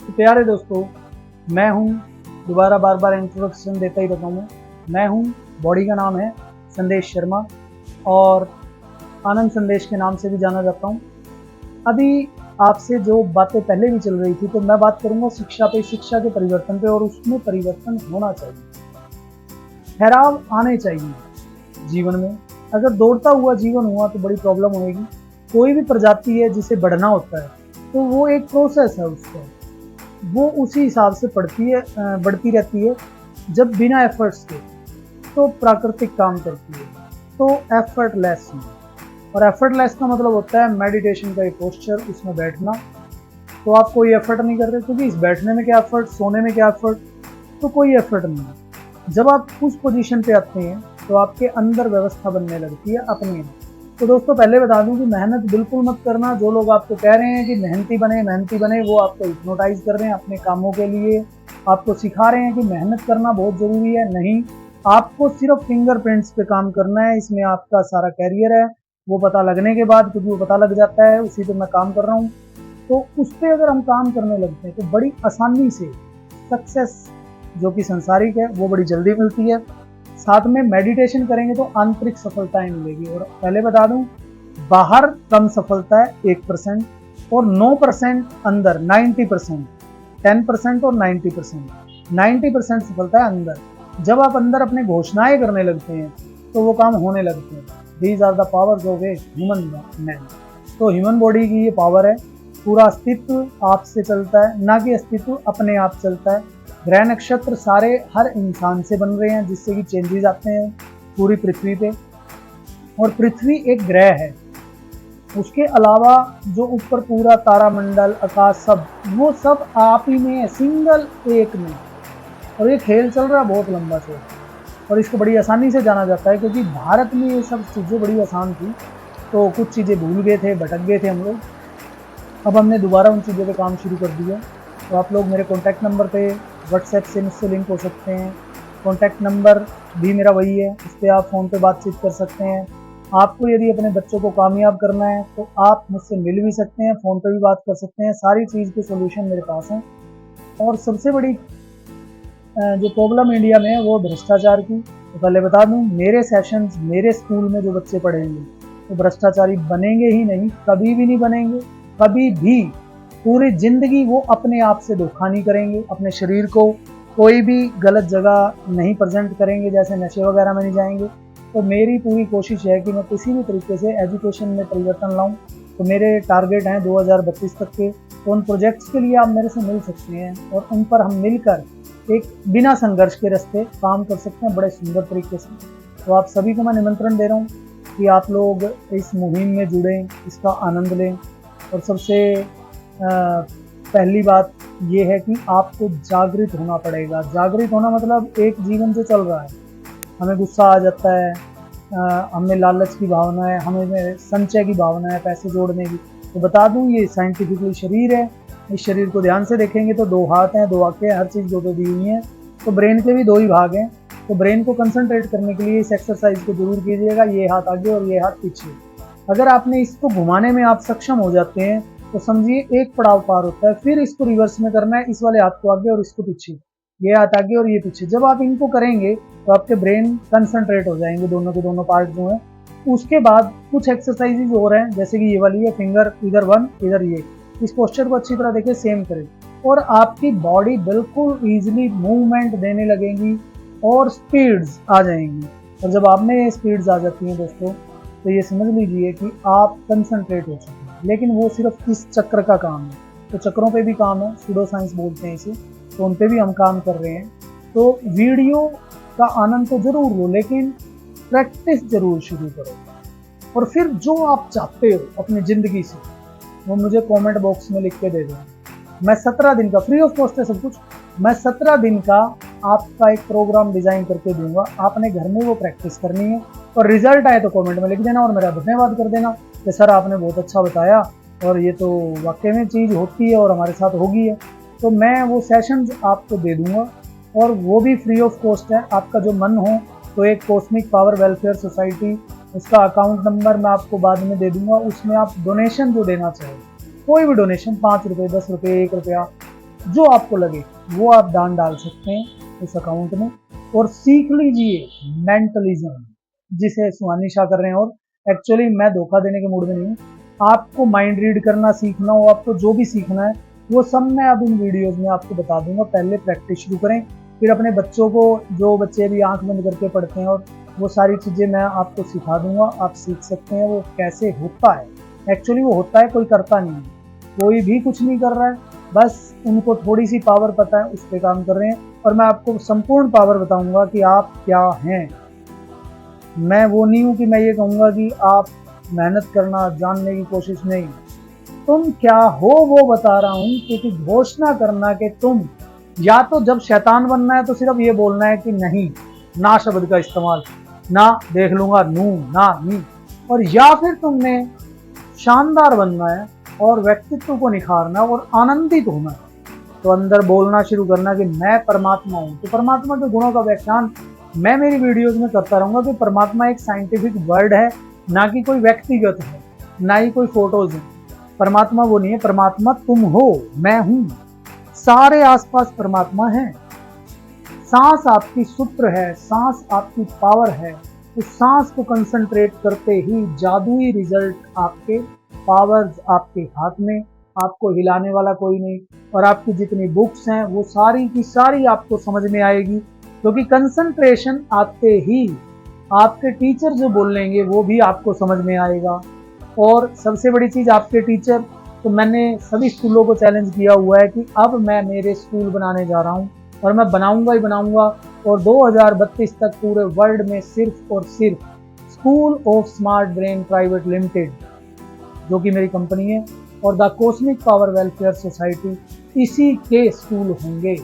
तो प्यारे दोस्तों, मैं हूँ, दोबारा बार बार इंट्रोडक्शन देता ही रहता हूँ। मैं हूँ, बॉडी का नाम है संदेश शर्मा और आनंद संदेश के नाम से भी जाना जाता हूँ। अभी आपसे जो बातें पहले भी चल रही थी, तो मैं बात करूँगा शिक्षा पे, शिक्षा के परिवर्तन पे, और उसमें परिवर्तन होना चाहिए, ठहराव आने चाहिए जीवन में। अगर दौड़ता हुआ जीवन हुआ तो बड़ी प्रॉब्लम होगी। कोई भी प्रजाति है जिसे बढ़ना होता है, तो वो एक प्रोसेस है उसका, वो उसी हिसाब से बढ़ती रहती है। जब बिना एफर्ट्स के तो प्राकृतिक काम करती है, तो एफर्टलेस में। और एफर्टलेस का मतलब होता है मेडिटेशन का एक पोस्चर, उसमें बैठना। तो आप कोई एफर्ट नहीं कर रहे, क्योंकि इस बैठने में क्या एफर्ट, सोने में क्या एफर्ट, तो कोई एफर्ट नहीं है। जब आप उस पोजीशन पे आते हैं तो आपके अंदर व्यवस्था बनने लगती है अपने आप। तो दोस्तों, पहले बता दूं कि मेहनत बिल्कुल मत करना। जो लोग आपको कह रहे हैं कि मेहनती बने, वो आपको हिप्नोटाइज कर रहे हैं अपने कामों के लिए। आपको सिखा रहे हैं कि मेहनत करना बहुत जरूरी है। नहीं, आपको सिर्फ फिंगरप्रिंट्स पे काम करना है। इसमें आपका सारा कैरियर है। वो पता लगने के बाद, क्योंकि वो पता लग जाता है, उसी पे मैं काम कर रहा हूँ, तो उस पर अगर हम काम करने लगते हैं तो बड़ी आसानी से सक्सेस जो कि संसारिक है वो बड़ी जल्दी मिलती है। साथ में मेडिटेशन करेंगे तो आंतरिक सफलताएं मिलेगी। और पहले बता दूं, बाहर कम सफलता है 1%, और 9% अंदर 90%, 10% और 90% सफलता है अंदर। जब आप अंदर अपने घोषणाएं करने लगते हैं तो वो काम होने लगते हैं। These are the powers of a human man. तो ह्यूमन बॉडी की ये पावर है। पूरा अस्तित्व आपसे चलता है, ना कि अस्तित्व अपने आप चलता है। ग्रह नक्षत्र सारे हर इंसान से बन रहे हैं, जिससे कि चेंजेस आते हैं पूरी पृथ्वी पे। और पृथ्वी एक ग्रह है, उसके अलावा जो ऊपर पूरा तारामंडल, आकाश, सब वो सब आप ही में है, सिंगल एक में। और ये खेल चल रहा है बहुत लंबा से, और इसको बड़ी आसानी से जाना जाता है, क्योंकि भारत में ये सब चीज़ें बड़ी आसान थी। तो कुछ चीज़ें भूल गए थे, भटक गए थे हम लोग। अब हमने दोबारा उन चीज़ों पे काम शुरू कर दिया। तो आप लोग मेरे कॉन्टैक्ट नंबर पे व्हाट्सएप से मुझसे लिंक हो सकते हैं। कॉन्टैक्ट नंबर भी मेरा वही है, उस पर आप फ़ोन पे बातचीत कर सकते हैं। आपको यदि अपने बच्चों को कामयाब करना है तो आप मुझसे मिल भी सकते हैं, फ़ोन पे भी बात कर सकते हैं। सारी चीज़ के सोल्यूशन मेरे पास हैं। और सबसे बड़ी जो प्रॉब्लम इंडिया में है वो भ्रष्टाचार की। तो पहले बता दूं, मेरे सेशंस, मेरे स्कूल में जो बच्चे पढ़ेंगे तो भ्रष्टाचारी बनेंगे ही नहीं, कभी भी नहीं बनेंगे, कभी भी। पूरी जिंदगी वो अपने आप से धोखा नहीं करेंगे, अपने शरीर को कोई भी गलत जगह नहीं प्रेजेंट करेंगे, जैसे नशे वगैरह में नहीं जाएंगे। तो मेरी पूरी कोशिश है कि मैं किसी भी तरीके से एजुकेशन में परिवर्तन लाऊं। तो मेरे टारगेट हैं 2032 तक के। तो उन प्रोजेक्ट्स के लिए आप मेरे से मिल सकते हैं, और उन पर हम मिलकर एक बिना संघर्ष के रास्ते काम कर सकते हैं बड़े सुंदर तरीके से। तो आप सभी को मैं निमंत्रण दे रहा हूँ कि आप लोग इस मुहिम में जुड़ें, इसका आनंद लें। और सबसे पहली बात ये है कि आपको जागृत होना पड़ेगा। जागृत होना मतलब एक जीवन जो चल रहा है, हमें गुस्सा आ जाता है, हमें लालच की भावना है, हमें संचय की भावना है, पैसे जोड़ने की। तो बता दूं, ये साइंटिफिकली शरीर है। इस शरीर को ध्यान से देखेंगे तो 2 हाथ हैं, 2 आंखें, हर चीज़ 2 दी हुई हैं। तो ब्रेन के भी 2 ही भाग हैं। तो ब्रेन को कंसंट्रेट करने के लिए इस एक्सरसाइज को जरूर कीजिएगा। ये हाथ आगे और ये हाथ पीछे। अगर आपने इसको घुमाने में आप सक्षम हो जाते हैं तो समझिए एक पड़ाव पार होता है। फिर इसको रिवर्स में करना है, इस वाले हाथ को आगे और इसको पीछे, ये हाथ आगे और ये पीछे। जब आप इनको करेंगे तो आपके ब्रेन कंसंट्रेट हो जाएंगे, दोनों के दोनों पार्ट जो हैं। उसके बाद कुछ एक्सरसाइजेज हो रहे हैं, जैसे कि ये वाली है, फिंगर इधर 1 इधर ये। इस पोस्चर को अच्छी तरह देखें, सेम करें, और आपकी बॉडी बिल्कुल ईजिली मूवमेंट देने लगेंगी और स्पीड्स आ जाएंगी। और जब आप में स्पीड्स आ जाती हैं दोस्तों, तो ये समझ लीजिए कि आप कंसंट्रेट हो चुके हैं। लेकिन वो सिर्फ इस चक्र का काम है। तो चक्रों पे भी काम है, सूडो साइंस बोलते हैं इसे, तो उन पे भी हम काम कर रहे हैं। तो वीडियो का आनंद तो जरूर लो, लेकिन प्रैक्टिस जरूर शुरू करो। और फिर जो आप चाहते हो अपनी ज़िंदगी से, वो मुझे कमेंट बॉक्स में लिख के दे दो। मैं 17 दिन का, फ्री ऑफ कॉस्ट है सब कुछ, मैं 17 दिन का आपका एक प्रोग्राम डिज़ाइन करके दूंगा। आपने घर में वो प्रैक्टिस करनी है, और रिजल्ट आए तो कमेंट में लिख देना और मेरा धन्यवाद कर देना कि सर आपने बहुत अच्छा बताया, और ये तो वाकई में चीज़ होती है और हमारे साथ होगी है। तो मैं वो सेशंस आपको दे दूंगा, और वो भी फ्री ऑफ कॉस्ट है। आपका जो मन हो तो एक कॉस्मिक पावर वेलफेयर सोसाइटी, उसका अकाउंट नंबर मैं आपको बाद में दे दूंगा। उसमें आप डोनेशन जो देना चाहें, कोई भी डोनेशन, 5 रुपये, 10 रुपये, 1 रुपया, जो आपको लगे वो आप दान डाल सकते हैं इस अकाउंट में। और सीख लीजिए मेंटलिज्म, जिसे सुहानी शाह कर रहे हैं। और एक्चुअली मैं धोखा देने के मूड में नहीं हूँ। आपको माइंड रीड करना सीखना हो, आपको जो भी सीखना है वो सब मैं अब इन वीडियोस में आपको बता दूंगा। पहले प्रैक्टिस शुरू करें, फिर अपने बच्चों को, जो बच्चे भी आंख बंद करके पढ़ते हैं, और वो सारी चीज़ें मैं आपको सिखा दूंगा। आप सीख सकते हैं वो कैसे होता है। एक्चुअली वो होता है, कोई करता नहीं है, कोई भी कुछ नहीं कर रहा है, बस उनको थोड़ी सी पावर पता है, उस पर काम कर रहे हैं। और मैं आपको संपूर्ण पावर बताऊंगा कि आप क्या हैं। मैं वो नहीं हूं कि मैं ये कहूंगा कि आप मेहनत करना, जानने की कोशिश नहीं, तुम क्या हो वो बता रहा हूं। क्योंकि घोषणा करना कि तुम, या तो जब शैतान बनना है तो सिर्फ ये बोलना है कि नहीं, ना शब्द का इस्तेमाल, ना देख लूंगा, नू ना नी। और या फिर तुमने शानदार बनना है और व्यक्तित्व को निखारना और आनंदित होना है, तो अंदर बोलना शुरू करना कि मैं परमात्मा हूं। तो परमात्मा के गुणों का व्याख्यान मैं मेरी वीडियोस में करता रहूंगा कि परमात्मा एक साइंटिफिक वर्ड है, ना कि कोई व्यक्तिगत है, ना ही कोई फोटोज है। परमात्मा वो नहीं है, परमात्मा तुम हो, मैं हूं, सारे आसपास परमात्मा है। सांस आपकी सूत्र है, सांस आपकी पावर है। उस सांस को कंसंट्रेट करते ही जादुई रिजल्ट आपके, पावर्स आपके हाथ में, आपको हिलाने वाला कोई नहीं। और आपकी जितनी बुक्स हैं वो सारी की सारी आपको समझ में आएगी, क्योंकि कंसंट्रेशन आते ही आपके टीचर जो बोलेंगे वो भी आपको समझ में आएगा। और सबसे बड़ी चीज, आपके टीचर, तो मैंने सभी स्कूलों को चैलेंज किया हुआ है कि अब मैं मेरे स्कूल बनाने जा रहा हूं, और मैं बनाऊंगा ही बनाऊंगा। और 2032 तक पूरे वर्ल्ड में सिर्फ और सिर्फ school of smart brain private limited, जो कि मेरी कंपनी है, और the cosmic power welfare society, इसी के स्कूल होंगे।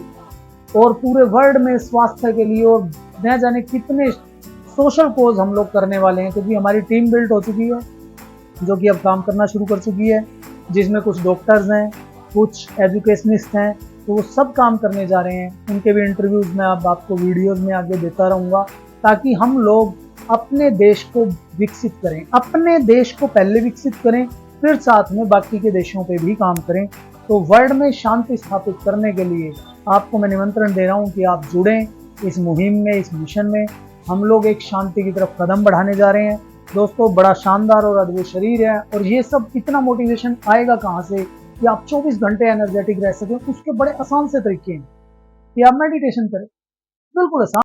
और पूरे वर्ल्ड में स्वास्थ्य के लिए और न जाने कितने सोशल कोज हम लोग करने वाले हैं, क्योंकि हमारी टीम बिल्ड हो चुकी है, जो कि अब काम करना शुरू कर चुकी है, जिसमें कुछ डॉक्टर्स हैं, कुछ एजुकेशनिस्ट हैं, तो वो सब काम करने जा रहे हैं। उनके भी इंटरव्यूज में अब आपको वीडियोस में आगे देता रहूँगा, ताकि हम लोग अपने देश को विकसित करें, अपने देश को पहले विकसित करें, फिर साथ में बाकी के देशों पे भी काम करें। तो वर्ल्ड में शांति स्थापित करने के लिए आपको मैं निमंत्रण दे रहा हूँ कि आप जुड़ें इस मुहिम में, इस मिशन में। हम लोग एक शांति की तरफ कदम बढ़ाने जा रहे हैं। दोस्तों, बड़ा शानदार और अद्भुत शरीर है, और ये सब इतना मोटिवेशन आएगा कहाँ से कि आप 24 घंटे एनर्जेटिक रह सकें। उसके बड़े आसान से तरीके हैं कि आप मेडिटेशन करें, बिल्कुल आसान।